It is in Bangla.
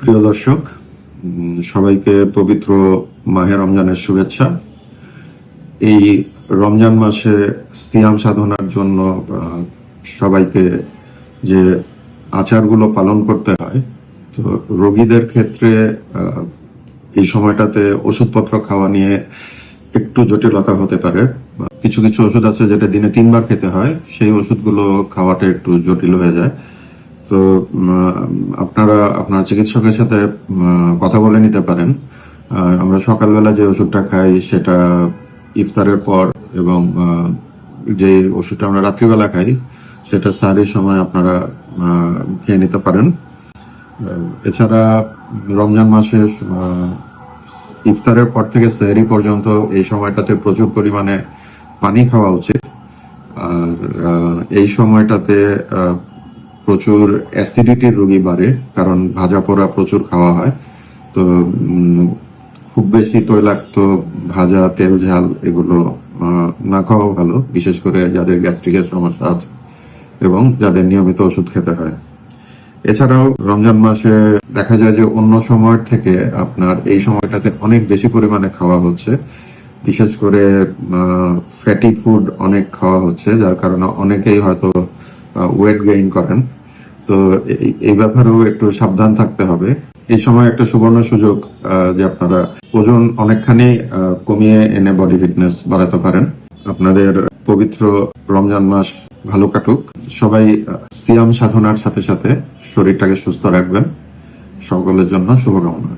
প্রিয় দর্শক, সবাইকে পবিত্র মাহে রমজানের শুভেচ্ছা। এই রমজান মাসে সিয়াম সাধনার জন্য সবাইকে যে আচারগুলো পালন করতে হয়, তো রোগীদের ক্ষেত্রে এই সময়টাতে ওষুধপত্র খাওয়া নিয়ে একটু জটিলতা হতে পারে। কিছু কিছু ওষুধ আছে যেটা দিনে 3 বার খেতে হয়, সেই ওষুধগুলো খাওয়াটা একটু জটিল হয়ে যায়। তো আপনারা আপনার চিকিৎসকের সাথে কথা বলে নিতে পারেন। আমরা সকালবেলা যে ওষুধটা খাই সেটা ইফতারের পর, এবং যে ওষুধটা আমরা রাত্রিবেলা খাই সেটা সাহরির সময় আপনারা খেয়ে নিতে পারেন। এছাড়া রমজান মাসে ইফতারের পর থেকে সেহরি পর্যন্ত এই সময়টাতে প্রচুর পরিমাণে পানি খাওয়া উচিত। আর এই সময়টাতে প্রচুর অ্যাসিডিটির রোগী বাড়ে, কারণ ভাজা পোড়া প্রচুর খাওয়া হয়। তো খুব বেশি তৈলাক্ত ভাজা, তেল, ঝাল এগুলো না খাওয়া ভালো, বিশেষ করে যাদের গ্যাস্ট্রিকের সমস্যা আছে এবং যাদের নিয়মিত ওষুধ খেতে হয়। এছাড়াও রমজান মাসে দেখা যায় যে অন্য সময়ের থেকে আপনার এই সময়টাতে অনেক বেশি পরিমাণে খাওয়া হচ্ছে, বিশেষ করে ফ্যাটি ফুড অনেক খাওয়া হচ্ছে, যার কারণে অনেকেই হয়তো ওয়েট গেইন করেন। তো এই ব্যাপারেও একটু সাবধান থাকতে হবে। এই সময় একটা সুবর্ণ সুযোগ যে আপনারা ওজন অনেকখানি কমিয়ে এনে বডি ফিটনেস বাড়াতে পারেন। আপনাদের পবিত্র রমজান মাস ভালো কাটুক। সবাই সিয়াম সাধনার সাথে সাথে শরীরটাকে সুস্থ রাখবেন। সকলের জন্য শুভকামনা।